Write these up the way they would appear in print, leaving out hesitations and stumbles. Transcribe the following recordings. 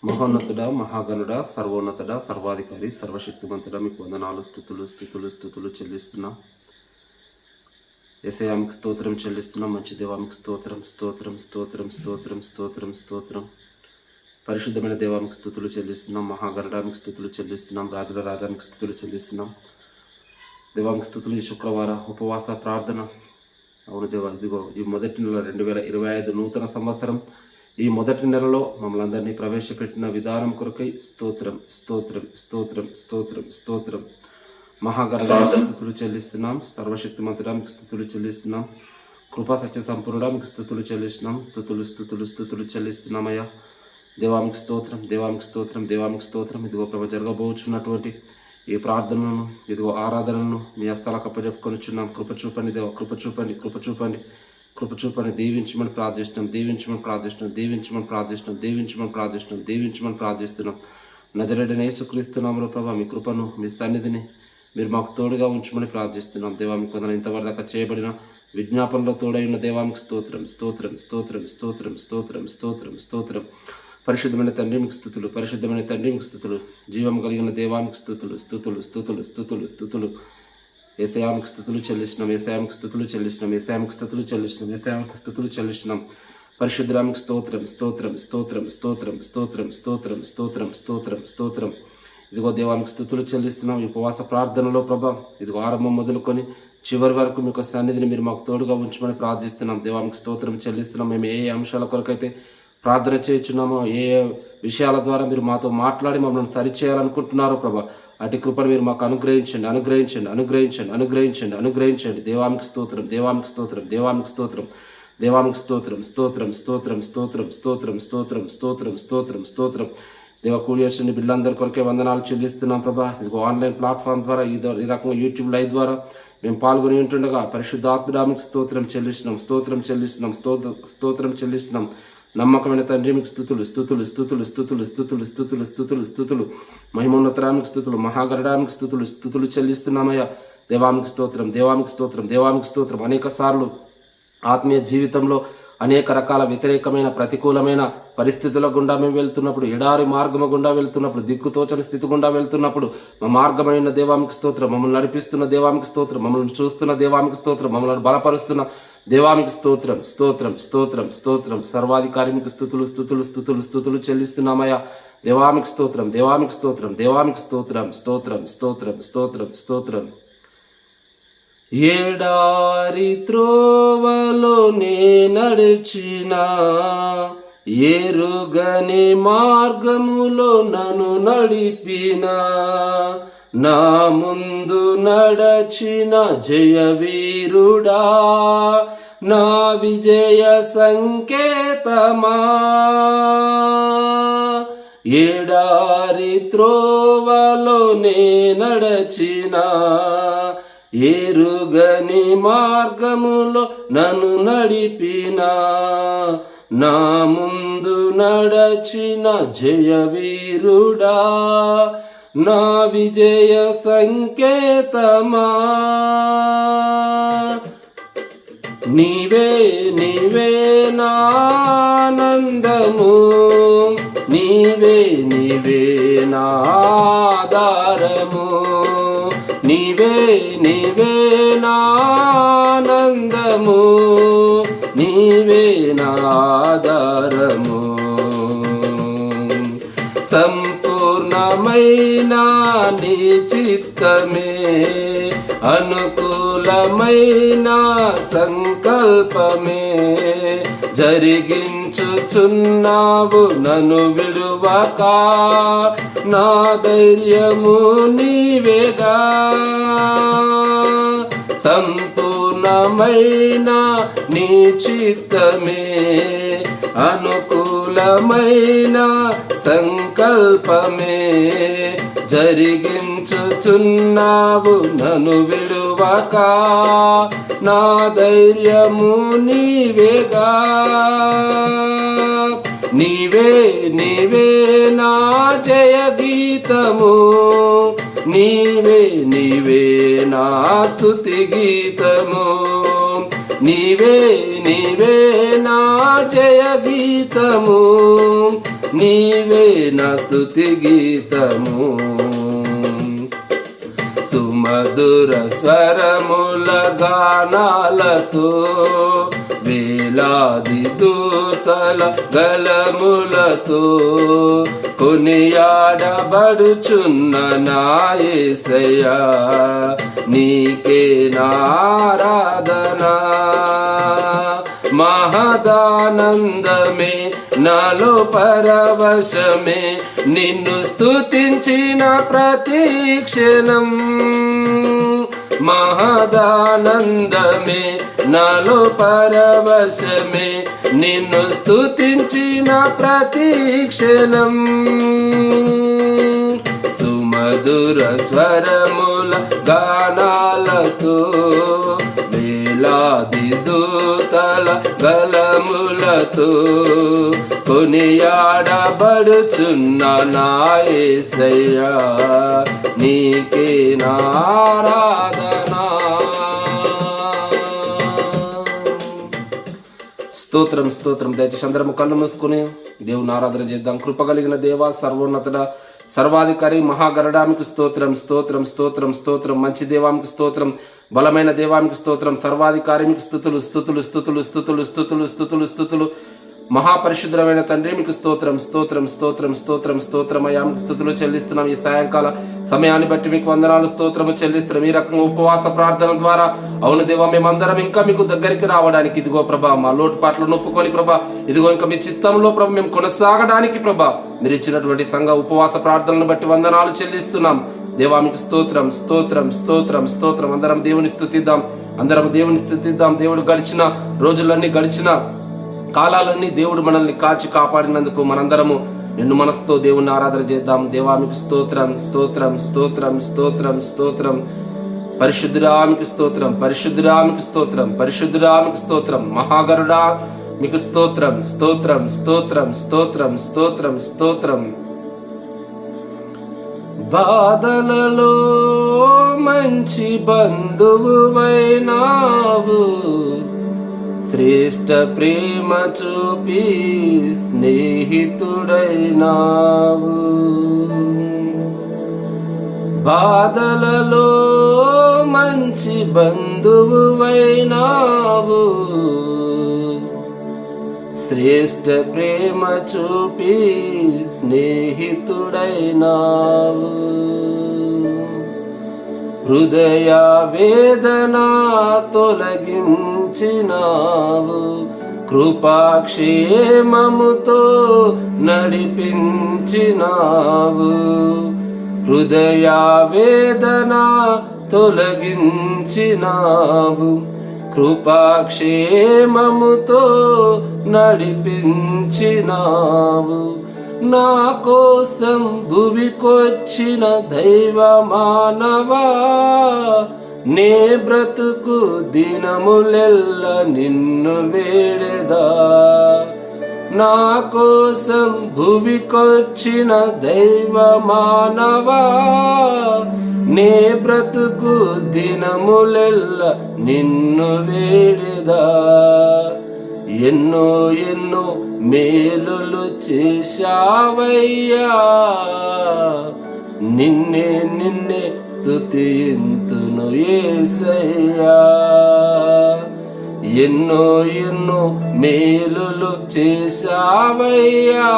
మహోన్నతుడా, మహాగణుడా, సర్వోన్నతుడా, సర్వాధికారి, సర్వశక్తిమంతుడా, మీకు వందనాలు, స్తుతులు స్తుతులు స్తుతులు చెల్లిస్తున్నాం. యేసయ్యా మీకు స్తోత్రం చెల్లిస్తున్నాం. మంచి దేవా మీకు స్తోత్రం స్తోత్రం స్తోత్రం స్తోత్రం స్తోత్రం స్తోత్రం. పరిశుద్ధమైన దేవా మీకు స్తుతులు చెల్లిస్తున్నాం. మహాగణుడా మీకు స్తుతులు చెల్లిస్తున్నాం. రాజుల రాజా మీకు స్తుతులు చెల్లిస్తున్నాం. దేవా మీకు స్తుతులు. ఈ శుక్రవార ఉపవాస ప్రార్థన. అవును దేవా, ఇదిగో ఈ మొదటి నెల 2025 నూతన సంవత్సరం, ఈ మొదటి నెలలో మమ్మల్ని అందరినీ ప్రవేశపెట్టిన విధానం కొరకై స్తోత్రం స్తోత్రం స్తోత్రం స్తోత్రం స్తోత్రం. మహాగణుడానికి స్తుతులు చెల్లిస్తున్నాం. సర్వశక్తిమంతుడానికి స్తుతులు చెల్లిస్తున్నాం. కృపా సత్య సంపూర్ణుడా మీకు స్తుతులు చెల్లిస్తున్నాం. స్తుతులు స్తుతులు స్తుతులు చెల్లిస్తున్నామయ్యా. దేవానికి స్తోత్రం, దేవానికి స్తోత్రం, దేవానికి స్తోత్రం. ఇదిగో ప్రభు జరగబోచున్నటువంటి ఈ ప్రార్థనలను, ఇదిగో ఆరాధనలను మీ హస్తాలకు అప్పచెప్పుకొనిచున్నాం. కృప చూపండి దేవ, కృప చూపండి, కృప చూపండి, కృప చూపండి. దీవించమని ప్రార్థిస్తున్నాం, దీవించమని ప్రార్థిస్తున్నాం, దీవించమని ప్రార్థిస్తున్నాం, దీవించమని ప్రార్థిస్తున్నాం, దీవించమని ప్రార్థిస్తున్నాం. నజరేయుడైన యేసుక్రీస్తునామములో ప్రభా మీ కృపను, మీ సన్నిధిని మీరు మాకు తోడుగా ఉంచమని ప్రార్థిస్తున్నాం. దేవా మీకు వందనాలు. ఇంతవరకు చేయబడిన విజ్ఞాపనలో తోడై ఉన్న దేవానికి స్తోత్రం స్తోత్రం స్తోత్రం స్తోత్రం స్తోత్రం స్తోత్రం స్తోత్రం. పరిశుద్ధమైన తండ్రి మీకు స్థుతులు, పరిశుద్ధమైన తండ్రి మీకు స్థుతులు. జీవం కలిగిన దేవానికి స్థుతులు స్థుతులు స్థుతులు స్థుతులు స్థుతులు. యేసయ్యానికి స్థుతులు చెల్లిస్తున్నాం, యేసయ్యానికి స్థుతులు చెల్లిస్తున్నాం, యేసయ్యానికి స్థుతులు చెల్లిస్తున్నాం, యేసయ్యానికి స్థుతులు చెల్లిస్తున్నాం. పరిశుద్ధరానికి స్తోత్రం స్తోత్రం స్తోత్రం స్తోత్రం స్తోత్రం స్తోత్రం స్తోత్రం స్తోత్రం స్తోత్రం. ఇదిగో దేవానికి స్థుతులు చెల్లిస్తున్నాం. ఈ ఉపవాస ప్రార్థనలో ప్రభా, ఇదిగో ఆరంభం మొదలుకొని చివరి వరకు మీ యొక్క సన్నిధిని మీరు మాకు తోడుగా ఉంచమని ప్రార్థిస్తున్నాం. దేవానికి స్తోత్రం చెల్లిస్తున్నాం. మేము ఏ అంశాల కొరకైతే ప్రార్థన చేయించున్నామో, ఏ విషయాల ద్వారా మీరు మాతో మాట్లాడి మమ్మల్ని సరిచేయాలనుకుంటున్నారో ప్రభా, అటు కృపను మీరు మాకు అనుగ్రహించండి అనుగ్రహించండి అనుగ్రహించండి అనుగ్రహించండి అనుగ్రహించండి. దేవానికి స్తోత్రం, దేవానికి స్తోత్రం, దేవానికి స్తోత్రం, దేవానికి స్తోత్రం స్తోత్రం స్తోత్రం స్తోత్రం స్తోత్రం స్తోత్రం స్తోత్రం స్తోత్రం స్తోత్రం. దేవ కూడి వచ్చిన బిడ్డలందరి కొరకే వందనాలు చెల్లిస్తున్నాం ప్రభా. ఇదిగో ఆన్లైన్ ప్లాట్ఫామ్ ద్వారా ఈ రకంగా యూట్యూబ్ లైవ్ ద్వారా మేము పాల్గొని ఉంటుండగా పరిశుద్ధాత్మడానికి స్తోత్రం చెల్లిస్తున్నాం, స్తోత్రం చెల్లిస్తున్నాం, స్తోత్రం చెల్లిస్తున్నాం. నమ్మకమైన తండ్రి మీకు స్థుతులు స్థుతులు స్థుతులు స్థుతులు స్థుతులు స్థుతులు స్థుతులు స్థుతులు. మహిమోన్నతరానికి స్థుతులు, మహాగణడానికి స్థుతులు స్థుతులు చెల్లిస్తున్నామయ్యా. దేవానికి స్తోత్రం, దేవానికి స్తోత్రం, దేవానికి స్తోత్రం. అనేక సార్లు ఆత్మీయ జీవితంలో అనేక రకాల వ్యతిరేకమైన ప్రతికూలమైన పరిస్థితుల గుండా మేము వెళ్తున్నప్పుడు, ఎడారి మార్గము గుండా వెళ్తున్నప్పుడు, దిక్కుతోచని స్థితి గుండా వెళ్తున్నప్పుడు మా మార్గమైన దేవానికి స్తోత్రం, మమ్మల్ని నడిపిస్తున్న దేవానికి స్తోత్రం, మమ్మల్ని చూస్తున్న దేవానికి స్తోత్రం, మమ్మల్ని బలపరుస్తున్న దేవానికి స్తోత్రం స్తోత్రం స్తోత్రం స్తోత్రం. సర్వాధికారి మీకు స్థుతులు స్థుతులు స్థుతులు స్థుతులు చెల్లిస్తున్నామయ్యా. దేవానికి స్తోత్రం, దేవానికి స్తోత్రం, దేవానికి స్తోత్రం స్తోత్రం స్తోత్రం స్తోత్రం స్తోత్రం. ఏడారి త్రోవలో నే నడిచిన, ఎరుగని మార్గములో నన్ను నడిపిన, నా ముందు నడచిన జయవీరుడా, నా విజయ సంకేతమా. ఏడారి త్రోవలో నే నడచిన, ఎరుగని మార్గములో నన్ను నడిపిన, నా ముందు నడచిన జయవీరుడా, నా విజయ సంకేతమా. నీవే నీవే నా ఆనందము, నీవే నీవే నా ఆధారము, నీవే నీవే నా ఆనందము, నీవే నా ఆధారము. సంపూర్ణమైన నీ చిత్తమే, అనుకూలమైన సంకల్పమే జరిగించుచున్నావు నన్ను విడువక, నా ధైర్యము నీవేగా. సంపూర్ణమైన నీ చిత్తమే, అనుకూలమైన సంకల్పమే జరిగించుచున్నావు నన్ను విడువక, నా ధైర్యము నీవేగా. నీవే నీవే నా జయ గీతము, నీవే నీవే నా స్తుతి గీతము, నీవే నీవే నా జయ గీతము, నీవే నా స్తుతి గీతము. సుమధుర స్వరముల గానాలతో వేలాది దూతల గలములతో కొనియాడబడుచున్న నా యేసయ్యా, నీకే నారాధనా. మహదానందమే నాలో పరవశమే, నిన్ను స్తుతించిన ప్రతి క్షణం. మహదానందమే నాలో పరవశమే, నిన్ను స్తుతించిన ప్రతి క్షణం. సుమధుర స్వరముల గానాలతో వేలాది దూతల గలములతో కొనియాడబడుచున్న నా యేసయ్యా, నీకే నారాధనా. స్తోత్రం స్తోత్రం. దయచేసి అందరము కళ్ళు మూసుకుని దేవుని ఆరాధన చేద్దాం. కృపగలిగిన దేవ, సర్వోన్నతుడ, సర్వాధికారి, మహాగరుడానికి స్తోత్రం స్తోత్రం స్తోత్రం స్తోత్రం. మంచి దేవానికి స్తోత్రం, బలమైన దేవానికి స్తోత్రం, సర్వాధికారి మీకు స్తుతులు స్తుతులు స్తుతులు స్తుతులు స్తుతులు స్తుతులు స్తుతులు. మహాపరిశుద్ధమైన తండ్రి మీకు స్తోత్రం స్తోత్రం స్తోత్రం స్తోత్రం స్తోత్రం. అయ్యా మీకు స్తుతులు చెల్లిస్తున్నాం. ఈ సాయంకాల సమయాన్ని బట్టి మీకు వందనాలు స్తోత్రము చెల్లిస్తున్నాం. ఈ రకంగా ఉపవాస ప్రార్థన ద్వారా అవును దేవా, మేమందరం ఇంకా మీకు దగ్గరికి రావడానికి ఇదిగో ప్రభా, మా లోటుపాట్లను ఒప్పుకొని ప్రభా, ఇదిగో ఇంకా మీ చిత్తంలో ప్రభా మేము కొనసాగడానికి ప్రభా మీరు ఇచ్చినటువంటి సంఘ ఉపవాస ప్రార్థనను బట్టి వందనాలు చెల్లిస్తున్నాం దేవా. మీకు స్తోత్రం స్తోత్రం స్తోత్రం స్తోత్రం. అందరం దేవుని స్తుతిద్దాం, అందరం దేవుని స్తుతిద్దాం. దేవుడు గడిచిన రోజులన్నీ, గడిచిన కాలాలన్నీ దేవుడు మనల్ని కాచి కాపాడినందుకు మనందరము నిన్ను మనసుతో దేవుణ్ణి ఆరాధన చేద్దాం. దేవా మీకు స్తోత్రం స్తోత్రం స్తోత్రం స్తోత్రం స్తోత్రం. పరిశుద్ధుడా మీకు స్తోత్రం, పరిశుద్ధుడా మీకు స్తోత్రం, పరిశుద్ధుడా మీకు స్తోత్రం. మహాగరుడా మీకు స్తోత్రం స్తోత్రం స్తోత్రం స్తోత్రం స్తోత్రం స్తోత్రం. బాధలలో మంచి బంధువువైనావు, శ్రేష్ఠ ప్రేమ చూపి స్నేహితుడైనావు. బాధలలో మంచి బంధువువైనావు, శ్రేష్ఠ ప్రేమ చూపి స్నేహితుడైనావు. హృదయ వేదన తొలగించినావు, కృపాక్షేమముతో నడిపించినావు. హృదయ వేదన తొలగించినావు, కృపాక్షేమముతో నడిపించినావు. నా కోసం భువికొచ్చిన దైవ మానవా, నే బ్రతుకు దినములెల్ల నిన్ను వేడెదా. నా కోసం భువికొచ్చిన దైవ మానవా, నే బ్రతుకు దినములెల్ల నిన్ను వేడెదా. ఎన్నో ఎన్నో మేలులు చేశావయ్యా, నిన్నే నిన్నే స్తుతింతును యేసయ్యా. ఎన్నో ఎన్నో మేలులు చేశావయ్యా,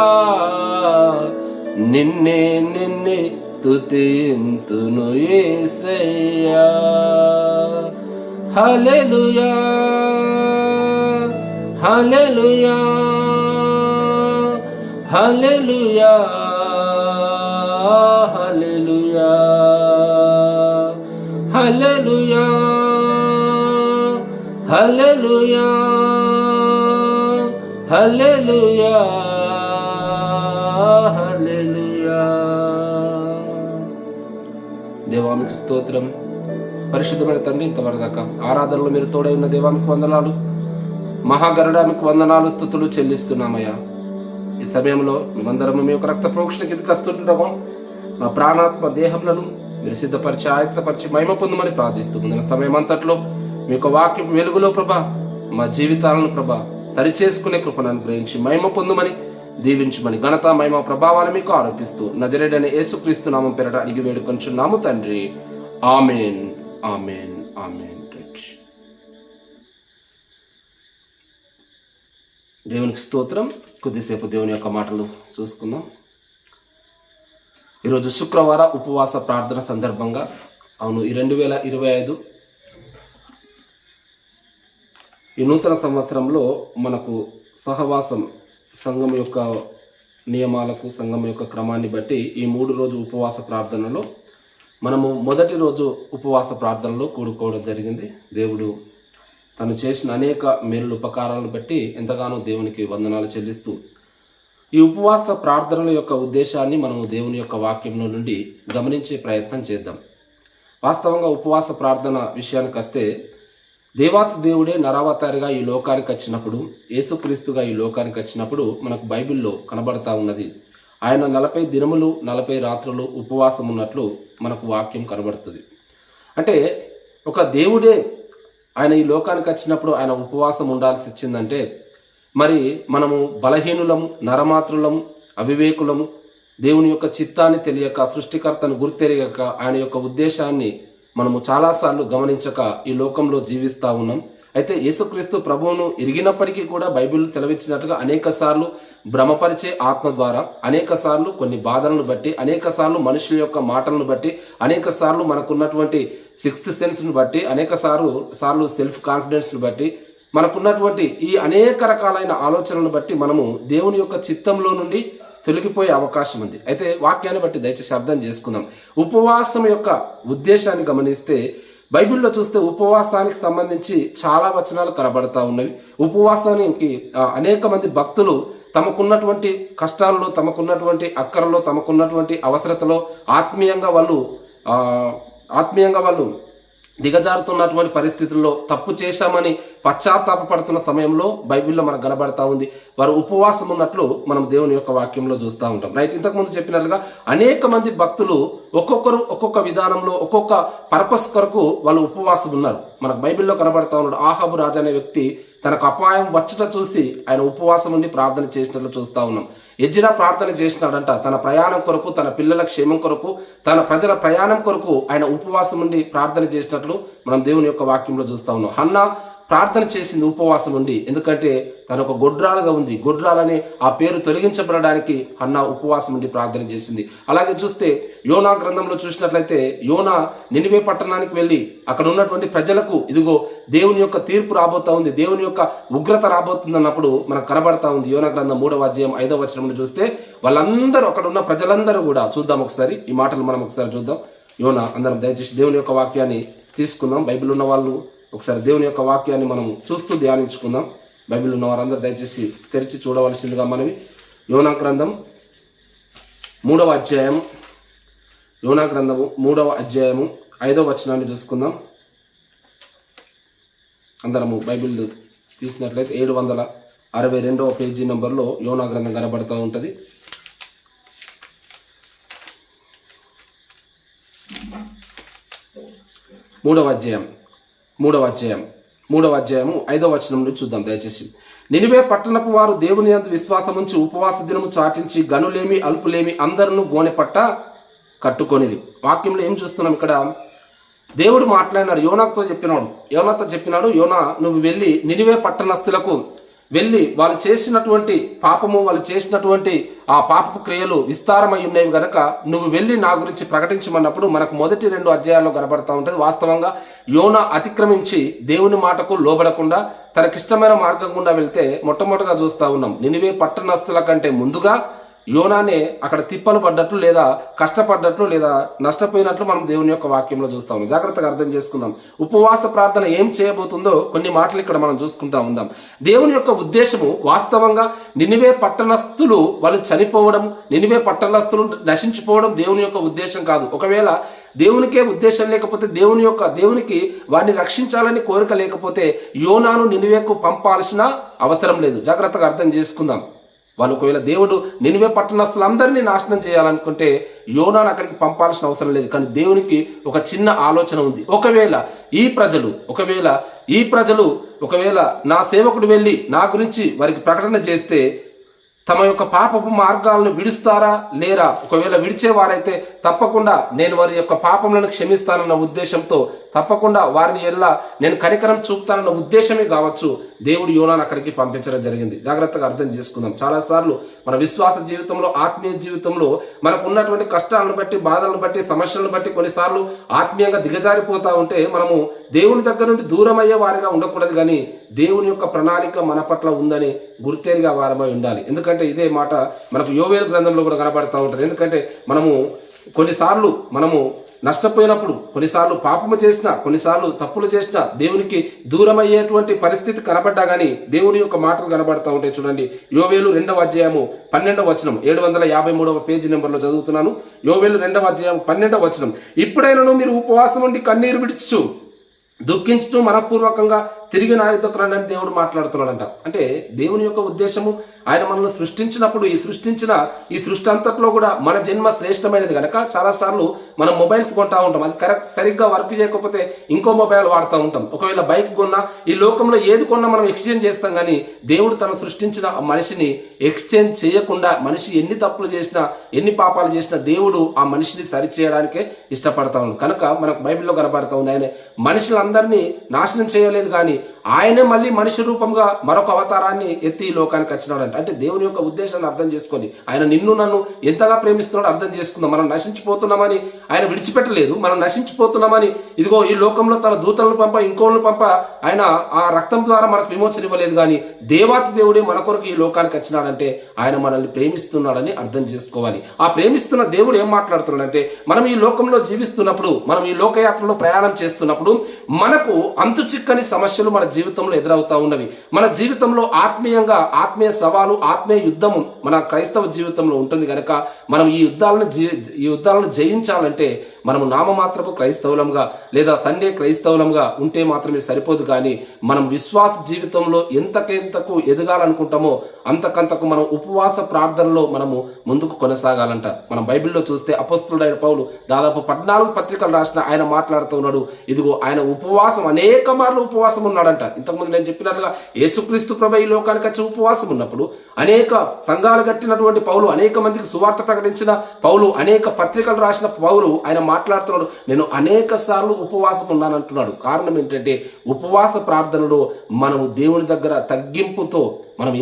నిన్నే నిన్నే స్తుతింతును యేసయ్యా. హల్లెలూయా హల్లెలూయా హల్లెలూయా హల్లెలూయా హల్లెలూయా హల్లెలూయా హల్లెలూయా హల్లెలూయా. దేవానికి స్తోత్రం. పరిశుద్ధమైన తండ్రి, ఇంతవరకు దాకా ఆరాధనలో మీరు తోడై ఉన్న దేవానికి వందనాలు, మహాగరుడానికి వందనాలు, స్తుతులు చెల్లిస్తున్నామయ్యా. ఈ సమయంలో మేమందరము మీ యొక్క రక్త ప్రోక్షణ కిందకి వస్తుండటము మా ప్రాణాత్మ దేహములను మీరు సిద్ధపరిచి ఆయత్తపరిచి మహిమ పొందమని ప్రార్థిస్తూ ముందున్న సమయం అంతట్లో మీ యొక్క వాక్య వెలుగులో ప్రభా మా జీవితాలను ప్రభా సరిచేసుకునే కృపను అనుగ్రహించి మహిమ పొందుమని దీవించమని ఘనత మహిమ ప్రభావాలు మీకు ఆరోపిస్తూ నజరేయుడైన యేసుక్రీస్తు నామం పేరట అడిగి వేడుకొంచున్నాము తండ్రి. ఆమేన్, ఆమేన్, ఆమేన్. దేవునికి స్తోత్రం. కొద్దిసేపు దేవుని యొక్క మాటలు చూసుకుందాం. ఈరోజు శుక్రవార ఉపవాస ప్రార్థన సందర్భంగా, అవును, ఈ 2025 ఈ నూతన సంవత్సరంలో మనకు సహవాసం సంఘం యొక్క నియమాలకు, సంఘం యొక్క క్రమాన్ని బట్టి ఈ 3 రోజు ఉపవాస ప్రార్థనలో మనము మొదటి రోజు ఉపవాస ప్రార్థనలో కూడుకోవడం జరిగింది. దేవుడు తను చేసిన అనేక మేలు ఉపకారాలను బట్టి ఎంతగానో దేవునికి వందనాలు చెల్లిస్తూ ఈ ఉపవాస ప్రార్థనల యొక్క ఉద్దేశాన్ని మనము దేవుని యొక్క వాక్యంలో నుండి గమనించే ప్రయత్నం చేద్దాం. వాస్తవంగా ఉపవాస ప్రార్థన విషయానికి వస్తే, దేవాతి దేవుడే నరావతారిగా ఈ లోకానికి వచ్చినప్పుడు, యేసుక్రీస్తుగా ఈ లోకానికి వచ్చినప్పుడు మనకు బైబిల్లో కనబడతా ఉన్నది. ఆయన 40 దినములు 40 రాత్రులు ఉపవాసం ఉన్నట్లు మనకు వాక్యం కనబడుతుంది. అంటే ఒక దేవుడే ఆయన ఈ లోకానికి వచ్చినప్పుడు ఆయన ఉపవాసం ఉండాల్సి వచ్చిందంటే, మరి మనము బలహీనులము, నరమాత్రులము, అవివేకులము, దేవుని యొక్క చిత్తాన్ని తెలియక, సృష్టికర్తను గుర్తెరగక, ఆయన యొక్క ఉద్దేశాన్ని మనము చాలాసార్లు గమనించక ఈ లోకంలో జీవిస్తూ ఉన్నాం. అయితే యేసుక్రీస్తు ప్రభువును ఎరిగినప్పటికీ కూడా బైబిల్ తెలవించినట్టుగా అనేక సార్లు భ్రమపరిచే ఆత్మ ద్వారా, అనేక సార్లు కొన్ని బాధలను బట్టి, అనేక సార్లు మనుషుల యొక్క మాటలను బట్టి, అనేక సార్లు మనకున్నటువంటి 6th సెన్స్ను బట్టి, అనేక సార్లు సెల్ఫ్ కాన్ఫిడెన్స్ను బట్టి, మనకున్నటువంటి ఈ అనేక రకాలైన ఆలోచనలను బట్టి మనము దేవుని యొక్క చిత్తంలో నుండి తొలగిపోయే అవకాశం ఉంది. అయితే వాక్యాన్ని బట్టి దయచేసి అర్థం చేసుకుందాం. ఉపవాసం యొక్క ఉద్దేశాన్ని గమనిస్తే, బైబిల్లో చూస్తే ఉపవాసానికి సంబంధించి చాలా వచనాలు కనబడతా ఉన్నవి. ఉపవాసానికి అనేక మంది భక్తులు తమకున్నటువంటి కష్టాల్లో, తమకున్నటువంటి అక్కరలో, తమకున్నటువంటి అవసరతలో ఆత్మీయంగా వాళ్ళు దిగజారుతున్నటువంటి పరిస్థితుల్లో తప్పు చేశామని పశ్చాత్తాపడుతున్న సమయంలో బైబిల్లో మనకు కనబడతా ఉంది. వారు ఉపవాసం ఉన్నట్లు మనం దేవుని యొక్క వాక్యంలో చూస్తూ ఉంటాం. రైట్, ఇంతకుముందు చెప్పినట్లుగా అనేక మంది భక్తులు ఒక్కొక్కరు ఒక్కొక్క విధానంలో, ఒక్కొక్క పర్పస్ కొరకు వాళ్ళు ఉపవాసం ఉన్నారు. మనకు బైబిల్లో కనబడతా ఉన్నాడు. ఆహాబు రాజు అనే వ్యక్తి తనకు అపాయం వచ్చట చూసి ఆయన ఉపవాసం ఉండి ప్రార్థన చేసినట్లు చూస్తూ ఉన్నాం. ఎజ్రా ప్రార్థన చేసినాడంట. తన ప్రయాణం కొరకు, తన పిల్లల క్షేమం కొరకు, తన ప్రజల ప్రయాణం కొరకు ఆయన ఉపవాసం ఉండి ప్రార్థన చేసినట్లు మనం దేవుని యొక్క వాక్యంలో చూస్తూ ఉన్నాం. హన్నా ప్రార్థన చేసింది ఉపవాసం ఉండి, ఎందుకంటే తను ఒక గొడ్రాలుగా ఉంది. గొడ్రాలని ఆ పేరు తొలగించబడడానికి హన్నా ఉపవాసం ఉండి ప్రార్థన చేసింది. అలాగే చూస్తే యోనా గ్రంథంలో చూసినట్లయితే, యోనా నినివే పట్టణానికి వెళ్ళి అక్కడ ఉన్నటువంటి ప్రజలకు, ఇదిగో దేవుని యొక్క తీర్పు రాబోతా ఉంది, దేవుని యొక్క ఉగ్రత రాబోతుంది అన్నప్పుడు మనకు కనబడతా ఉంది. యోనా గ్రంథం 3వ అధ్యాయం 5వ వచనంలో చూస్తే వాళ్ళందరూ, అక్కడ ఉన్న ప్రజలందరూ కూడా, చూద్దాం ఒకసారి ఈ మాటలు మనం ఒకసారి చూద్దాం. యోనా, అందరం దయచేసి దేవుని యొక్క వాక్యాన్ని తీసుకుందాం. బైబిల్ ఉన్న వాళ్ళు ఒకసారి దేవుని యొక్క వాక్యాన్ని మనం చూస్తూ ధ్యానించుకుందాం. బైబిల్ ఉన్న వారందరూ దయచేసి తెరిచి చూడవలసిందిగా మనవి. యోనా గ్రంథం 3వ అధ్యాయం, యోనా గ్రంథము 3వ అధ్యాయము 5వ వచనాన్ని చూసుకుందాం. అందరము బైబిల్ తీసినట్లయితే 762వ పేజీ నంబర్లో యోనా గ్రంథం కనబడుతూ ఉంటుంది. మూడవ అధ్యాయము 5వ వచనం నుండి చూద్దాం దయచేసి. నినివే పట్టణపు వారు దేవుని యందు విశ్వాసముంచి ఉపవాస దినము చాటించి గనులేమి అల్పులేమి అందరూ గోనె పట్ట కట్టుకొనిది. వాక్యంలో ఏం చూస్తున్నాం ఇక్కడ? దేవుడు మాట్లాడినాడు, యోనాతో చెప్పినాడు, యోనా, నువ్వు వెళ్ళి నినివే పట్టణస్థులకు వెళ్ళి వాళ్ళు చేసినటువంటి పాపము, వాళ్ళు చేసినటువంటి ఆ పాపపు క్రియలు విస్తారమై ఉన్నాయి గనక నువ్వు వెళ్ళి నా గురించి ప్రకటించమన్నప్పుడు మనకు మొదటి 2 అధ్యాయాల్లో కనబడతా ఉంటుంది. వాస్తవంగా యోనా అతిక్రమించి దేవుని మాటకు లోబడకుండా తనకిష్టమైన మార్గం గుండా వెళ్తే మొట్టమొదటిగా చూస్తూ ఉన్నాం, నినివే పట్టణస్థుల కంటే ముందుగా యోనానే అక్కడ తిప్పలు పడ్డట్లు, లేదా కష్టపడ్డట్లు, లేదా నష్టపోయినట్లు మనం దేవుని యొక్క వాక్యంలో చూస్తా ఉన్నాం. జాగ్రత్తగా అర్థం చేసుకుందాం. ఉపవాస ప్రార్థన ఏం చేయబోతుందో కొన్ని మాటలు ఇక్కడ మనం చూసుకుంటా ఉందాం. దేవుని యొక్క ఉద్దేశము వాస్తవంగా నినివే పట్టణస్థులు వాళ్ళు చనిపోవడం, నినివే పట్టణస్థులు నశించిపోవడం దేవుని యొక్క ఉద్దేశం కాదు. ఒకవేళ దేవునికే ఉద్దేశం లేకపోతే, దేవునికి వారిని రక్షించాలని కోరిక లేకపోతే యోనాను నినివేకు పంపాల్సిన అవసరం లేదు. జాగ్రత్తగా అర్థం చేసుకుందాం. వాళ్ళు ఒకవేళ దేవుడు నినివే పట్టణస్తులందరినీ నాశనం చేయాలనుకుంటే యోనాను అక్కడికి పంపాల్సిన అవసరం లేదు. కానీ దేవునికి ఒక చిన్న ఆలోచన ఉంది. ఒకవేళ ఈ ప్రజలు నా సేవకుడు వెళ్ళి నా గురించి వారికి ప్రకటన చేస్తే తమ యొక్క పాపపు మార్గాలను విడుస్తారా లేరా? ఒకవేళ విడిచేవారైతే తప్పకుండా నేను వారి యొక్క పాపములను క్షమిస్తానన్న ఉద్దేశంతో, తప్పకుండా వారిని నేను కనికరం చూపుతానన్న ఉద్దేశమే కావచ్చు దేవుడు యోనాను అక్కడికి పంపించడం జరిగింది. జాగ్రత్తగా అర్థం చేసుకుందాం. చాలాసార్లు మన విశ్వాస జీవితంలో, ఆత్మీయ జీవితంలో మనకు ఉన్నటువంటి కష్టాలను బట్టి, బాధలను బట్టి, సమస్యలను బట్టి కొన్నిసార్లు ఆత్మీయంగా దిగజారిపోతా ఉంటే మనము దేవుని దగ్గర నుండి దూరం అయ్యే వారిగా ఉండకూడదు. కానీ దేవుని యొక్క ప్రణాళిక మన పట్ల ఉందని గుర్తెరిగా వారమై ఉండాలి. ఎందుకంటే ఇదే మాట మనకు యోవేలు గ్రంథంలో కూడా కనబడతా ఉంటుంది. ఎందుకంటే కొన్నిసార్లు మనము నష్టపోయినప్పుడు, కొన్నిసార్లు పాపము చేసినా, కొన్నిసార్లు తప్పులు చేసినా, దేవునికి దూరం అయ్యేటువంటి పరిస్థితి కనబడ్డా కానీ దేవుని యొక్క మాటలు కనబడతా ఉంటాయి. చూడండి, యోవేలు 2వ అధ్యాయము 12వ వచనం, 753వ పేజీ నెంబర్లో చదువుతున్నాను. యోవేలు 2వ అధ్యాయం 12వ వచనం. ఇప్పుడైనా మీరు ఉపవాసం ఉండి కన్నీరు విడుచు దుఃఖించుతూ మనపూర్వకంగా తిరిగి నా యుద్ధకు రండి అని దేవుడు మాట్లాడుతున్నాడంట. అంటే దేవుని యొక్క ఉద్దేశము, ఆయన మనల్ని సృష్టించినప్పుడు ఈ సృష్టి అంతట్లో కూడా మన జన్మ శ్రేష్టమైనది కనుక చాలాసార్లు మనం మొబైల్స్ కొంటా ఉంటాం. అది సరిగ్గా వర్క్ చేయకపోతే ఇంకో మొబైల్ వాడుతూ ఉంటాం. ఒకవేళ బైక్ కొన్నా, ఈ లోకంలో ఏది కొన్నా మనం ఎక్స్చేంజ్ చేస్తాం. కానీ దేవుడు తను సృష్టించిన మనిషిని ఎక్స్చేంజ్ చేయకుండా, మనిషి ఎన్ని తప్పులు చేసినా, ఎన్ని పాపాలు చేసినా దేవుడు ఆ మనిషిని సరిచేయడానికే ఇష్టపడతా ఉన్నాడు. కనుక మనకు బైబిల్లో కనబడతా ఉంది, ఆయన మనుషులందరినీ నాశనం చేయలేదు, కానీ ఆయనే మళ్ళీ మనిషి రూపంగా మరొక అవతారాన్ని ఎత్తి ఈ లోకానికి వచ్చినాడంట. అంటే దేవుని యొక్క ఉద్దేశాన్ని అర్థం చేసుకొని, ఆయన నిన్ను నన్ను ఎంతగా ప్రేమిస్తున్నాడో అర్థం చేసుకుందాం. మనం నశించిపోతున్నామని ఆయన విడిచిపెట్టలేదు. మనం నశించిపోతున్నామని ఇదిగో ఈ లోకంలో తన దూతలను పంప, ఇంకోళ్ళను పంప ఆయన ఆ రక్తం ద్వారా మనకు విమోచన ఇవ్వలేదు. కానీ దేవాతి దేవుడే మన కొరకు ఈ లోకానికి వచ్చినాడంటే ఆయన మనల్ని ప్రేమిస్తున్నాడని అర్థం చేసుకోవాలి. ఆ ప్రేమిస్తున్న దేవుడు ఏం మాట్లాడుతున్నాడంటే, మనం ఈ లోకంలో జీవిస్తున్నప్పుడు, మనం ఈ లోకయాత్రలో ప్రయాణం చేస్తున్నప్పుడు మనకు అంతు చిక్కని సమస్యలు మన జీవితంలో ఎదురవుతా ఉన్నవి. మన జీవితంలో ఆత్మీయ సవాలు, ఆత్మీయ యుద్ధము మన క్రైస్తవ జీవితంలో ఉంటుంది కనుక మనం ఈ యుద్ధాలను జయించాలంటే మనము నామమాత్రపు క్రైస్తవులంగా లేదా సండే క్రైస్తవులంగా ఉంటే మాత్రమే సరిపోదు. కానీ మనం విశ్వాస జీవితంలో ఎంతకెంతకు ఎదగాలనుకుంటామో అంతకంతకు మనం ఉపవాస ప్రార్థనలో మనము ముందుకు కొనసాగాలంట. మనం బైబిల్లో చూస్తే అపోస్తలుడైన పౌలు దాదాపు 14 పత్రికలు రాసిన ఆయన మాట్లాడుతూ ఉన్నాడు. ఇదిగో ఆయన అనేక మార్లు ఉపవాసం ఉన్నాడంట. ఇంతకుముందు నేను చెప్పినట్లుగా యేసుక్రీస్తు ప్రభు ఈ లోకానికి వచ్చి ఉపవాసం ఉన్నప్పుడు అనేక సంఘాలు కట్టినటువంటి పౌలు, అనేక మందికి సువార్త ప్రకటించిన పౌలు, అనేక పత్రికలు రాసిన పౌలు ఆయన మాట్లాడుతున్నాడు, నేను అనేక సార్లు ఉపవాసం ఉన్నానంటున్నాడు. కారణం ఏంటంటే ఉపవాస ప్రార్థనలో మనము దేవుని దగ్గర తగ్గింపుతో, మనకు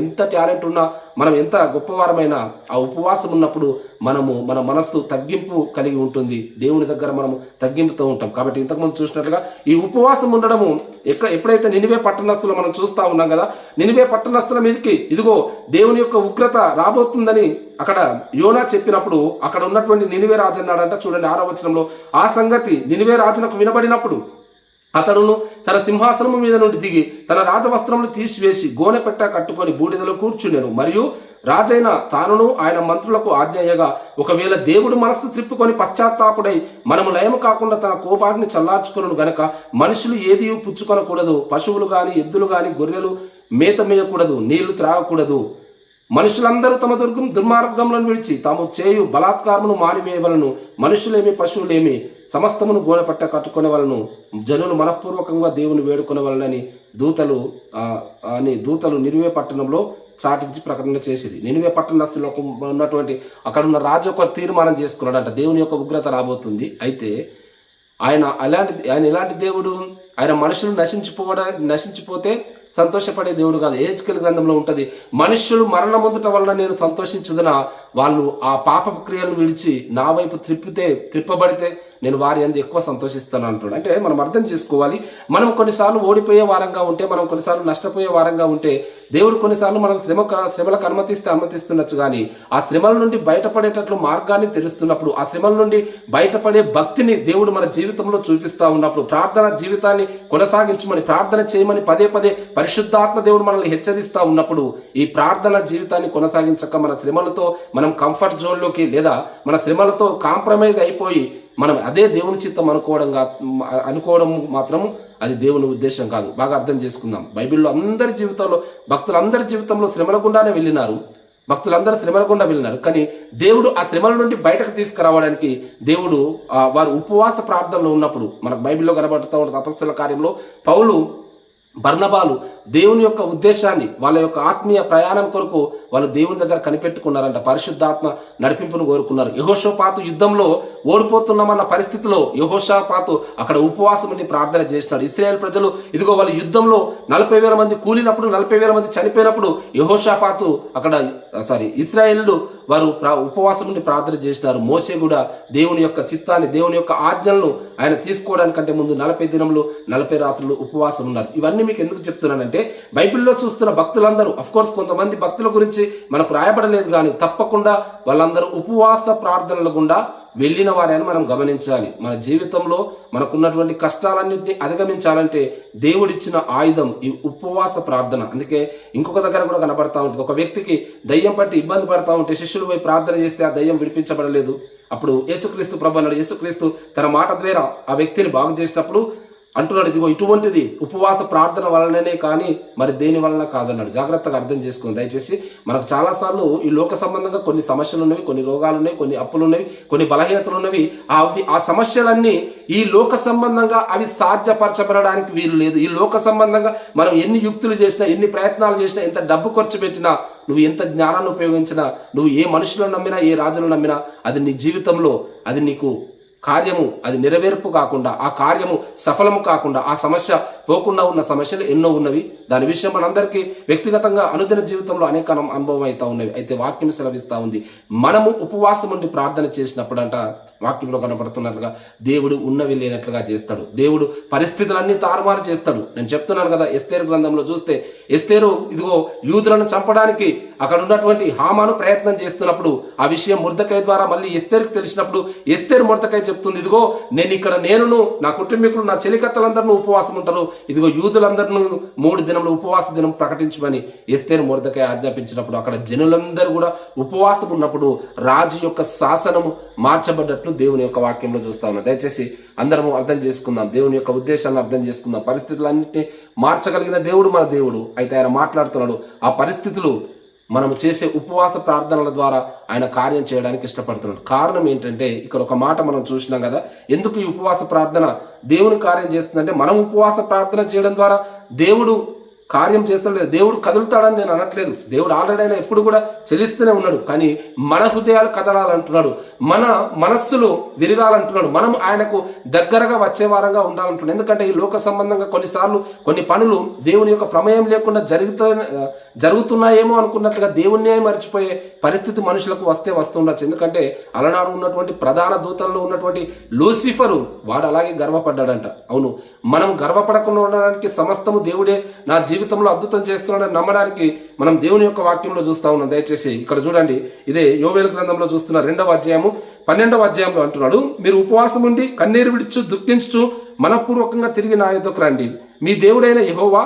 ఎంత టాలెంట్ ఉన్నా, మనం ఎంత గొప్పవారమైనా ఆ ఉపవాసం ఉన్నప్పుడు మన మనస్సు తగ్గింపు కలిగి ఉంటుంది. దేవుని దగ్గర మనము తగ్గింపుతో ఉంటాం. కాబట్టి ఇంతకుముందు చూసినట్లుగా ఈ ఉపవాసం ఉండడము ఎప్పుడైతే నినివే పట్టణస్తులు మనం చూస్తా ఉన్నాం కదా, నినివే పట్టణస్తుల మీదకి ఇదిగో దేవుని యొక్క ఉగ్రత రాబోతుందని అక్కడ యోనా చెప్పినప్పుడు అక్కడ ఉన్నటువంటి నినివే రాజు అన్నాడంట. చూడండి 6వ వచనంలో, ఆ సంగతి నినివే రాజునకు వినబడినప్పుడు అతడును తన సింహాసనము మీద నుండి దిగి తన రాజవస్త్రములు తీసివేసి గోనె పెట్ట కట్టుకొని బూడిదలో కూర్చునేను. మరియు రాజైన తానును ఆయన మంత్రులకు ఆజ్ఞయ్యగా, ఒకవేళ దేవుడు మనస్సు త్రిప్పుకొని పశ్చాత్తాపుడై మనము లయము కాకుండా తన కోపాగ్ని చల్లార్చుకొను గనక మనుషులు ఏది పుచ్చుకొనకూడదు, పశువులు గాని, ఎద్దులు గాని, గొర్రెలు మేత మేయకూడదు, నీళ్లు త్రాగకూడదు. మనుషులందరూ తమ దుర్మార్గములను విడిచి తాము చేయు బలాత్కారమును మానివేయవలను. మనుషులేమి, పశువులేమి సమస్తమును గోనెపట్ట కట్టుకునేవలను. జనులు మనఃపూర్వకంగా దేవుని వేడుకొనవలనని దూతలు నినివే పట్టణంలో చాటించి ప్రకటన చేసేది. నినివే పట్టణస్తులో ఉన్నటువంటి అక్కడున్న రాజు ఒక తీర్మానం చేసుకున్నాడంట, దేవుని యొక్క ఉగ్రత రాబోతుంది. అయితే ఆయన ఎలాంటి దేవుడు? ఆయన మనుషులు నశించిపోతే సంతోషపడే దేవుడు కాదు. హెచ్కేల్ గ్రంథంలో ఉంటుంది, మనుష్యులు మరణమొందుట వలన నేను సంతోషించుదున, వాళ్ళు ఆ పాప క్రియలను విడిచి నా వైపు త్రిప్పబడితే నేను వారి అందు ఎక్కువ సంతోషిస్తాను అంటున్నాడు. అంటే మనం అర్థం చేసుకోవాలి, మనం కొన్నిసార్లు ఓడిపోయే వారంగా ఉంటే, మనం కొన్నిసార్లు నష్టపోయే వారంగా ఉంటే దేవుడు కొన్నిసార్లు మనం శ్రమలకు అనుమతిస్తుండొచ్చు. కానీ ఆ శ్రమల నుండి బయటపడేటట్లు మార్గాన్ని తెరుస్తున్నప్పుడు, ఆ శ్రమల నుండి బయటపడే భక్తిని దేవుడు మన జీవితంలో చూపిస్తా ఉన్నప్పుడు, ప్రార్థన జీవితాన్ని కొనసాగించమని, ప్రార్థన చేయమని పదే పరిశుద్ధాత్మ దేవుడు మనల్ని హెచ్చరిస్తా ఉన్నప్పుడు, ఈ ప్రార్థన జీవితాన్ని కొనసాగించక మన శ్రమలతో మనం కంఫర్ట్ జోన్లోకి లేదా మన శ్రమలతో కాంప్రమైజ్ అయిపోయి మనం అదే దేవుని చిత్తం అనుకోవడం మాత్రము అది దేవుని ఉద్దేశం కాదు. బాగా అర్థం చేసుకుందాం. బైబిల్లో అందరి జీవితంలో, భక్తులందరి జీవితంలో శ్రమల గుండానే వెళ్ళినారు. భక్తులందరూ శ్రమల గుండా వెళ్ళినారు. కానీ దేవుడు ఆ శ్రమల నుండి బయటకు తీసుకురావడానికి దేవుడు వారు ఉపవాస ప్రార్థనలో ఉన్నప్పుడు మనకు బైబిల్లో కనబడుతూ ఉంటుంది. అపొస్తలుల కార్యంలో పౌలు, బర్నబాలు దేవుని యొక్క ఉద్దేశాన్ని, వాళ్ళ యొక్క ఆత్మీయ ప్రయాణం కొరకు వాళ్ళు దేవుని దగ్గర కనిపెట్టుకున్నారంట. పరిశుద్ధాత్మ నడిపింపును కోరుకున్నారు. యెహోషాపాతు యుద్ధంలో ఓడిపోతున్నామన్న పరిస్థితిలో యెహోషాపాతు అక్కడ ఉపవాసం ఉండి ప్రార్థన చేసినాడు. ఇశ్రాయేల్ ప్రజలు ఇదిగో వాళ్ళ యుద్ధంలో 40,000 మంది కూలినప్పుడు, 40,000 మంది చనిపోయినప్పుడు యెహోషాపాతు ఇశ్రాయేలు వారు ఉపవాసం నుండి ప్రార్థన చేసినారు. మోసే కూడా దేవుని యొక్క చిత్తాన్ని, దేవుని యొక్క ఆజ్ఞలను ఆయన తీసుకోవడానికంటే ముందు 40 దినములు 40 రాత్రులు ఉపవాసం ఉన్నారు. ఇవన్నీ మీకు ఎందుకు చెప్తున్నానంటే బైబిల్లో చూస్తున్న భక్తులందరూ, అఫ్కోర్స్ కొంతమంది భక్తుల గురించి మనకు రాయబడలేదు, కానీ తప్పకుండా వాళ్ళందరూ ఉపవాస ప్రార్థనల గుండా వెళ్ళిన వారని మనం గమనించాలి. మన జీవితంలో మనకున్నటువంటి కష్టాలన్నింటినీ అధిగమించాలంటే దేవుడిచ్చిన ఆయుధం ఈ ఉపవాస ప్రార్థన. అందుకే ఇంకొక దగ్గర కూడా కనబడతా ఉంటుంది. ఒక వ్యక్తికి దయ్యం పట్టి ఇబ్బంది పడతా ఉంటే శిష్యులు పోయి ప్రార్థన చేస్తే ఆ దయ్యం విడిపించబడలేదు. అప్పుడు యేసుక్రీస్తు ప్రభు అన్నాడు, యేసుక్రీస్తు తన మాట ద్వారా ఆ వ్యక్తిని బాగు చేసినప్పుడు అంటున్నాడు, ఇదిగో ఇటువంటిది ఉపవాస ప్రార్థన వలననే కానీ మరి దేని వలన కాదన్నాడు. జాగ్రత్తగా అర్థం చేసుకుంది. దయచేసి మనకు చాలాసార్లు ఈ లోక సంబంధంగా కొన్ని సమస్యలు ఉన్నవి, కొన్ని రోగాలు ఉన్నాయి, కొన్ని అప్పులు ఉన్నవి, కొన్ని బలహీనతలు ఉన్నవి. ఆ సమస్యలన్నీ ఈ లోక సంబంధంగా అవి సాధ్యపరచబడడానికి వీలు లేదు. ఈ లోక సంబంధంగా మనం ఎన్ని యుక్తులు చేసినా, ఎన్ని ప్రయత్నాలు చేసినా, ఎంత డబ్బు ఖర్చు పెట్టినా, నువ్వు ఎంత జ్ఞానాన్ని ఉపయోగించినా, నువ్వు ఏ మనుషులను నమ్మినా, ఏ రాజులను నమ్మినా, అది నీ జీవితంలో అది నీకు కార్యము అది నెరవేర్పు కాకుండా, ఆ కార్యము సఫలము కాకుండా, ఆ సమస్య పోకుండా ఉన్న సమస్యలు ఎన్నో ఉన్నవి. దాని విషయం మనందరికీ వ్యక్తిగతంగా అనుదిన జీవితంలో అనేక అనుభవం అవుతా ఉన్నవి. అయితే వాక్యం సెలవిస్తూ ఉంది, మనము ఉపవాసం ఉండి ప్రార్థన చేసినప్పుడంట వాక్యంలో కనబడుతున్నట్లుగా దేవుడు ఉన్నవి లేనట్లుగా చేస్తాడు. దేవుడు పరిస్థితులన్నీ తారుమారు చేస్తాడు. నేను చెప్తున్నాను కదా, ఎస్తేరు గ్రంథంలో చూస్తే ఎస్తేరు ఇదిగో యూదులను చంపడానికి అక్కడ ఉన్నటువంటి హామాను ప్రయత్నం చేస్తున్నప్పుడు ఆ విషయం మొర్దెకై ద్వారా మళ్ళీ ఎస్తేరుకు తెలిసినప్పుడు ఎస్తేరు మొర్దెకై చెప్తుంది, ఇదిగో నేనును నా కుటుంబీకులు నా చెలికత్తలందరూ ఉపవాసం ఉంటారు, ఇదిగో యూదులందరూ 3 దినములు ఉపవాస దినం ప్రకటించమని ఎస్తేరు మొర్దెకై ఆజ్ఞాపించినప్పుడు అక్కడ జనులందరూ కూడా ఉపవాసం ఉన్నప్పుడు రాజు యొక్క శాసనము మార్చబడ్డట్లు దేవుని యొక్క వాక్యంలో చూస్తా ఉన్నాం. దయచేసి అందరము అర్థం చేసుకుందాం, దేవుని యొక్క ఉద్దేశాన్ని అర్థం చేసుకుందాం. పరిస్థితులన్నింటినీ మార్చగలిగిన దేవుడు మన దేవుడు. అయితే ఆయన మాట్లాడుతున్నాడు, ఆ పరిస్థితులు మనము చేసే ఉపవాస ప్రార్థనల ద్వారా ఆయన కార్యం చేయడానికి ఇష్టపడుతున్నాడు. కారణం ఏంటంటే ఇక్కడ ఒక మాట మనం చూసినాం కదా, ఎందుకు ఈ ఉపవాస ప్రార్థన దేవుని కార్యం చేస్తుందంటే, మనం ఉపవాస ప్రార్థన చేయడం ద్వారా దేవుడు కార్యం చేస్తాడు, దేవుడు కదులుతాడని నేను అనట్లేదు. దేవుడు ఆల్రెడీ ఆయన ఎప్పుడు కూడా చెల్లిస్తూనే ఉన్నాడు. కానీ మన హృదయాలు కదలాలంటున్నాడు, మన మనస్సులు విరగాలంటున్నాడు, మనం ఆయనకు దగ్గరగా వచ్చే వారంగా ఉండాలంటున్నాడు. ఎందుకంటే ఈ లోక సంబంధంగా కొన్నిసార్లు కొన్ని పనులు దేవుని యొక్క ప్రమేయం లేకుండా జరుగుతున్నాయేమో అనుకున్నట్లుగా దేవుణ్ణి మర్చిపోయే పరిస్థితి మనుషులకు వస్తుండొచ్చు. ఎందుకంటే అలనాడు ఉన్నటువంటి ప్రధాన దూతల్లో ఉన్నటువంటి లూసిఫరు వాడు అలాగే గర్వపడ్డాడంట. అవును, మనం గర్వపడకుండా ఉండడానికి సమస్తము దేవుడే నా జీవితంలో అద్భుతం చేస్తున్నాడని నమ్మడానికి మనం దేవుని యొక్క వాక్యంలో చూస్తా ఉన్నాం. దయచేసి ఇక్కడ చూడండి, ఇదే యోవేలు గ్రంథంలో చూస్తున్న 2వ అధ్యాయము 12వ అధ్యాయంలో అంటున్నాడు, మీరు ఉపవాసం ఉండి కన్నీరు విడుచు దుఃఖించుచు మనపూర్వకంగా తిరిగి నా యొద్దకు రండి. మీ దేవుడైన యెహోవా,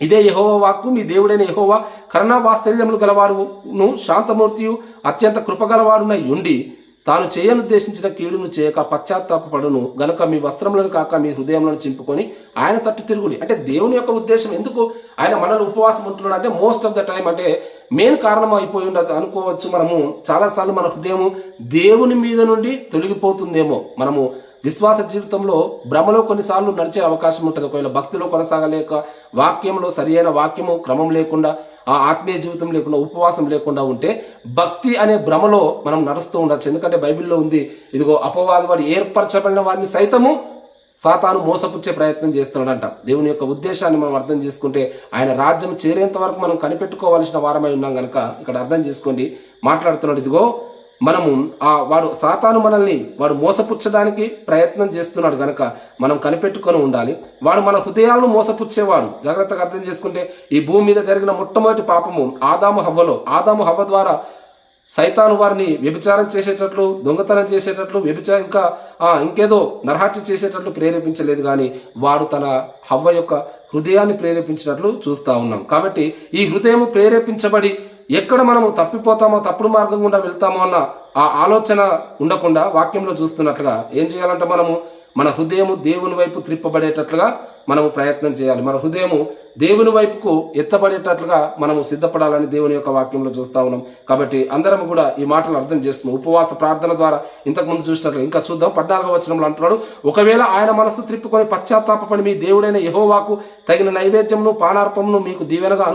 ఇదే యెహోవా వాక్కు, మీ దేవుడైన యెహోవా కరుణా వాత్సల్యములు గలవారును శాంతమూర్తియు అత్యంత కృపగలవారునై ఉండి తాను చేయనుద్దేశించిన కీడును చేయక పశ్చాత్తాపడును గనుక మీ వస్త్రములను కాక మీ హృదయములను చింపుకొని ఆయన తట్టు తిరుగుడి. అంటే దేవుని యొక్క ఉద్దేశం ఎందుకు ఆయన మనల్ని ఉపవాసం ఉంటున్నాడు అంటే, మోస్ట్ ఆఫ్ ద టైం అంటే మెయిన్ కారణం అయిపోయి ఉండదు అనుకోవచ్చు. మనము చాలాసార్లు మన హృదయము దేవుని మీద నుండి తొలగిపోతుందేమో. మనము విశ్వాస జీవితంలో భ్రమలో కొన్నిసార్లు నడిచే అవకాశం ఉంటుంది. ఒకవేళ భక్తిలో కొనసాగలేక, వాక్యంలో సరియైన వాక్యము క్రమం లేకుండా, ఆ ఆత్మీయ జీవితం లేకుండా, ఉపవాసం లేకుండా ఉంటే భక్తి అనే భ్రమలో మనం నడుస్తూ ఉండొచ్చు. ఎందుకంటే బైబిల్లో ఉంది, ఇదిగో అపవాది వాడు ఏర్పరచబడిన వారిని సైతము సాతాను మోసపుచ్చే ప్రయత్నం చేస్తున్నాడంట. దేవుని యొక్క ఉద్దేశాన్ని మనం అర్థం చేసుకుంటే ఆయన రాజ్యం చేరేంత వరకు మనం కనిపెట్టుకోవాల్సిన వారమై ఉన్నాం కనుక ఇక్కడ అర్థం చేసుకోండి. మాట్లాడుతున్నాడు, ఇదిగో మనము వాడు సాతాను మనల్ని వాడు మోసపుచ్చడానికి ప్రయత్నం చేస్తున్నాడు కనుక మనం కనిపెట్టుకొని ఉండాలి. వాడు మన హృదయాలను మోసపుచ్చేవాడు. జాగ్రత్తగా అర్థం చేసుకుంటే ఈ భూమి మీద జరిగిన మొట్టమొదటి పాపము ఆదాము హవ్వ ద్వారా సైతాను వారిని వ్యభిచారం చేసేటట్లు, దొంగతనం చేసేటట్లు, ఇంకేదో నరహత్య చేసేటట్లు ప్రేరేపించలేదు, కానీ వాడు తన హవ్వ యొక్క హృదయాన్ని ప్రేరేపించినట్లు చూస్తూ ఉన్నాం. కాబట్టి ఈ హృదయం ప్రేరేపించబడి ఎక్కడ మనము తప్పిపోతామో, తప్పుడు మార్గం గుండా వెళ్తామో అన్న ఆ ఆలోచన ఉండకుండా వాక్యంలో చూస్తున్నట్లుగా ఏం చేయాలంటే మన హృదయము దేవుని వైపు త్రిప్పబడేటట్లుగా మనము ప్రయత్నం చేయాలి. మన హృదయము దేవుని వైపుకు ఎత్తబడేటట్లుగా మనము సిద్ధపడాలని దేవుని యొక్క వాక్యంలో చూస్తా ఉన్నాం. కాబట్టి అందరం కూడా ఈ మాటలు అర్థం చేసుకున్నాం. ఉపవాస ప్రార్థన ద్వారా ఇంతకుముందు చూసినట్లు ఇంకా చూద్దాం. 14వ వచనంలో అంటున్నాడు, ఒకవేళ ఆయన మనసు త్రిప్పుకొని పశ్చాత్తాపడి మీ దేవుడైన యెహోవాకు తగిన నైవేద్యమును పానార్పమును మీకు దీవెనగా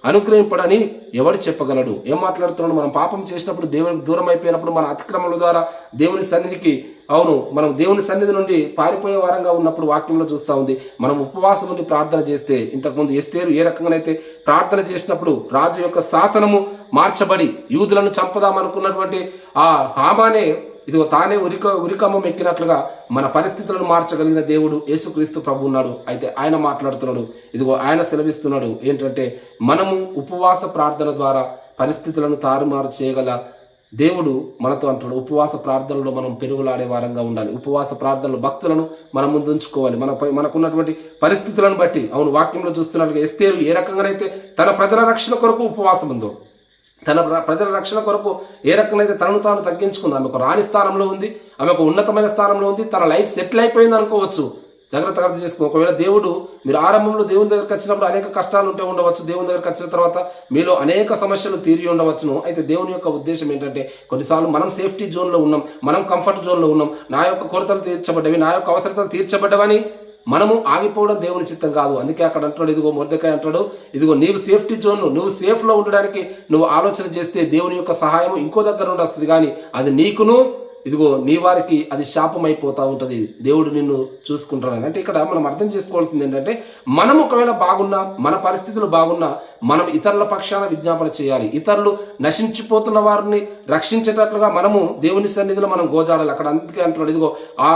అనుగ్రహింపడని ఎవడు చెప్పగలడు? ఏం మాట్లాడుతున్నాడు? మనం పాపం చేసినప్పుడు, దేవునికి దూరం అయిపోయినప్పుడు, మన అతిక్రమల ద్వారా దేవుని సన్నిధికి మనం దేవుని సన్నిధి నుండి పారిపోయే వారంగా ఉన్నప్పుడు వాక్యంలో చూస్తూ ఉంది. మనం ఉపవాసం నుండి ప్రార్థన చేస్తే, ఇంతకుముందు ఎస్తేరు ఏ రకంగానైతే ప్రార్థన చేసినప్పుడు రాజు యొక్క శాసనము మార్చబడి యూదులను చంపుదామనుకున్నటువంటి ఆ హామానే ఇదిగో తానే ఉరికమ్మం ఎక్కినట్లుగా మన పరిస్థితులను మార్చగలిగిన దేవుడు యేసుక్రీస్తు ప్రభు ఉన్నాడు. అయితే ఆయన మాట్లాడుతున్నాడు, ఇదిగో ఆయన సెలవిస్తున్నాడు ఏంటంటే, మనము ఉపవాస ప్రార్థన ద్వారా పరిస్థితులను తారుమారు చేయగల దేవుడు మనతో అంటాడు. ఉపవాస ప్రార్థనలో మనం పెరుగులాడే వారంగా ఉండాలి. ఉపవాస ప్రార్థనలో భక్తులను మనం ముందు ఉంచుకోవాలి. మనకున్నటువంటి పరిస్థితులను బట్టి. వాక్యంలో చూస్తున్నట్లుగా ఎస్తేరు ఏ రకంగానైతే తన ప్రజల రక్షణ కొరకు ఉపవాసం ఉందో, తన ప్రజల రక్షణ కొరకు ఏ రకంగా తనను తాను తగ్గించుకుంది. ఆమె ఒక రాణి స్థానంలో ఉంది, ఆమె ఒక ఉన్నతమైన స్థానంలో ఉంది, తన లైఫ్ సెటిల్ అయిపోయింది అనుకోవచ్చు. జాగ్రత్తగా అర్థం చేసుకో. ఒకవేళ దేవుడు మీరు ఆరంభంలో దేవుని దగ్గరికి వచ్చినప్పుడు అనేక కష్టాలు ఉంటే ఉండవచ్చు. దేవుని దగ్గరికి వచ్చిన తర్వాత మీలో అనేక సమస్యలు తీరి ఉండవచ్చును. అయితే దేవుని యొక్క ఉద్దేశం ఏంటంటే, కొన్నిసార్లు మనం సేఫ్టీ జోన్లో ఉన్నాం, మనం కంఫర్ట్ జోన్లో ఉన్నాం, నా యొక్క కొరతలు తీర్చబడ్డవి, నా యొక్క అవసరతలు తీర్చబడ్డవని మనము ఆగిపోవడం దేవుని చిత్తం కాదు. అందుకే అక్కడ అంటాడు, ఇదిగో మొర్దెకాయ అంటాడు, ఇదిగో నీవు సేఫ్టీ జోన్, నువ్వు సేఫ్లో ఉండడానికి నువ్వు ఆలోచన చేస్తే దేవుని యొక్క సహాయం ఇంకో దగ్గర నుండి వస్తుంది. కానీ అది నీకును ఇదిగో నీ వారికి అది శాపం అయిపోతూ ఉంటుంది. దేవుడు నిన్ను చూసుకుంటాడని. అంటే ఇక్కడ మనం అర్థం చేసుకోవాల్సింది ఏంటంటే, మనం ఒకవేళ బాగున్నా, మన పరిస్థితులు బాగున్నా, మనం ఇతరుల పక్షాన విజ్ఞాపన చేయాలి. ఇతరులు నశించిపోతున్న వారిని రక్షించేటట్లుగా మనము దేవుని సన్నిధిలో మనం గోజాడాలి. అక్కడ అందుకే అంటున్నాడు, ఇదిగో ఆ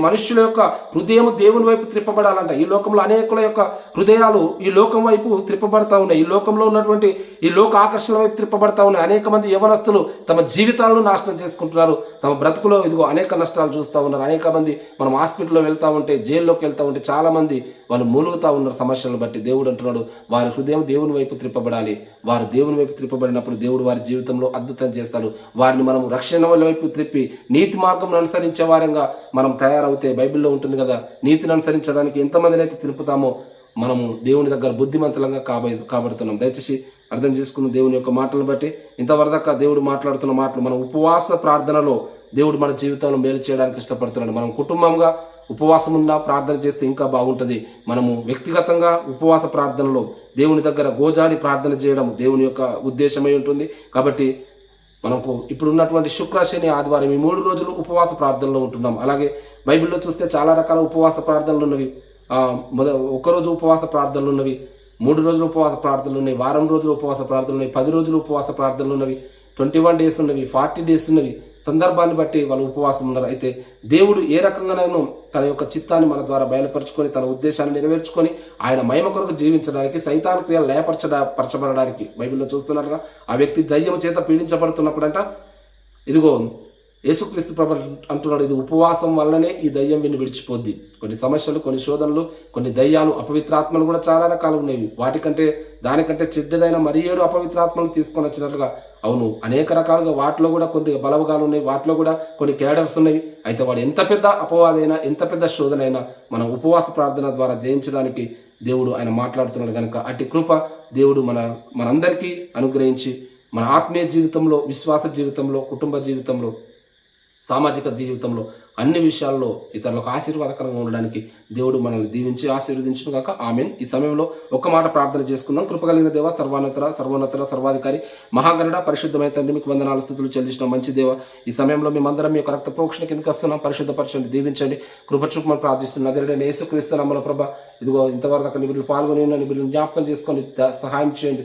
మనుష్యుల యొక్క హృదయం దేవుని వైపు త్రిప్పబడాలంట. ఈ లోకంలో అనేకుల యొక్క హృదయాలు ఈ లోకం వైపు త్రిప్పబడతా ఉన్నాయి. ఈ లోకంలో ఉన్నటువంటి ఈ లోక ఆకర్షణ వైపు త్రిప్పబడతా ఉన్నాయి. అనేక మంది యవనస్తులు తమ జీవితాలను నాశనం చేసుకుంటున్నారు. తమ బ్రతుకులో ఇదిగో అనేక నష్టాలు చూస్తూ ఉన్నారు. అనేక మంది మనం హాస్పిటల్లో వెళ్తూ ఉంటే, జైల్లోకి వెళ్తూ ఉంటే చాలా మంది వాళ్ళు మూలుగుతూ ఉన్నారు సమస్యలను బట్టి. దేవుడు అంటున్నాడు, వారి హృదయం దేవుని వైపు త్రిప్పబడాలి. వారు దేవుని వైపు త్రిప్పబడినప్పుడు దేవుడు వారి జీవితంలో అద్భుతం చేస్తాడు. వారిని మనం రక్షణ వైపు త్రిప్పి నీతి మార్గం అనుసరించే వారంగా మనం తయారవుతే, బైబిల్లో ఉంటుంది కదా, నీతిని అనుసరించడానికి ఎంతమందిని అయితే తిరుపుతామో మనము దేవుని దగ్గర బుద్ధిమంతులంగా కాబడుతున్నాం. దయచేసి అర్థం చేసుకున్న దేవుని యొక్క మాటలను బట్టి ఇంతవరదాకా దేవుడు మాట్లాడుతున్న మాటలు, మన ఉపవాస ప్రార్థనలో దేవుడు మన జీవితంలో మేలు చేయడానికి ఇష్టపడుతున్నాడు. మనం కుటుంబంగా ఉపవాసం ఉన్నా ప్రార్థన చేస్తే ఇంకా బాగుంటుంది. మనము వ్యక్తిగతంగా ఉపవాస ప్రార్థనలో దేవుని దగ్గర గోజాడి ప్రార్థన చేయడం దేవుని యొక్క ఉద్దేశమై ఉంటుంది. కాబట్టి మనకు ఇప్పుడు ఉన్నటువంటి శుక్ర, శని, ఆదివారం ఈ 3 రోజులు ఉపవాస ప్రార్థనలో ఉంటున్నాం. అలాగే బైబిల్లో చూస్తే చాలా రకాల ఉపవాస ప్రార్థనలు ఉన్నవి. ఒక్కరోజు ఉపవాస ప్రార్థనలు ఉన్నవి, 3 రోజులు ఉపవాస ప్రార్థనలు ఉన్నాయి, వారం రోజులు ఉపవాస ప్రార్థనలు ఉన్నాయి, 10 రోజులు ఉపవాస ప్రార్థనలు ఉన్నవి, 21 డేస్ ఉన్నవి, 40 డేస్ ఉన్నవి. సందర్భాన్ని బట్టి వాళ్ళు ఉపవాసం ఉన్నారు. అయితే దేవుడు ఏ రకంగానైనా తన యొక్క చిత్తాన్ని మన ద్వారా బయలుపరుచుకొని, తన ఉద్దేశాన్ని నెరవేర్చుకొని, ఆయన మహిమ కొరకు జీవించడానికి, సైతాన్ క్రియలు లయపరచబడడానికి బైబిల్లో చూస్తున్నట్లుగా ఆ వ్యక్తి దయ్యం చేత పీడించబడుతున్నప్పుడంట, ఇదిగో యేసుక్రీస్తు ప్రభు అంటున్నాడు, ఇది ఉపవాసం వల్లనే ఈ దయ్యం విడిచిపోద్ది. కొన్ని సమస్యలు, కొన్ని శోధనలు, కొన్ని దయ్యాలు, అపవిత్రాత్మలు కూడా చాలా రకాలు ఉన్నాయి. దానికంటే చెడ్డదైన 7 అపవిత్రాత్మలు తీసుకొని వచ్చినట్లుగా అవును అనేక రకాలుగా వాటిలో కూడా కొద్దిగా బలవగాలు ఉన్నాయి, వాటిలో కూడా కొన్ని క్యాడర్స్ ఉన్నాయి. అయితే వాడు ఎంత పెద్ద అపవాదైనా, ఎంత పెద్ద శోధనైనా మనం ఉపవాస ప్రార్థన ద్వారా జయించడానికి దేవుడు ఆయన మాట్లాడుతున్నాడు. కనుక అట్టి కృప దేవుడు మనందరికీ అనుగ్రహించి మన ఆత్మీయ జీవితంలో, విశ్వాస జీవితంలో, కుటుంబ జీవితంలో, సామాజిక జీవితంలో అన్ని విషయాల్లో ఇతరులకు ఆశీర్వాదకరంగా ఉండడానికి దేవుడు మనల్ని దీవించి ఆశీర్వదించును గాక. ఆమేన్. ఈ సమయంలో ఒక్క మాట ప్రార్థన చేసుకుందాం. కృపగలిగిన దేవ, సర్వోన్నత సర్వాధికారి, మహాగణుడ, పరిశుద్ధమైన తండ్రి, మీకు వందనాలు స్తుతులు చెల్లించిన మంచి దేవ, ఈ సమయంలో మేమందరం మీ యొక్క రక్త ప్రోక్షణ కిందకి వస్తున్నాం. పరిశుద్ధపరచండి, దీవించండి, కృపచూపమని ప్రార్థిస్తున్న నజరేయుడైన యేసుక్రీస్తు నామములో ప్రభ, ఇదిగో ఇంతవరకు నీ బిడ్డలు పాల్గొని ఉన్న నీ బిడ్డలు జ్ఞాపకం చేసుకొని సహాయం చేయండి.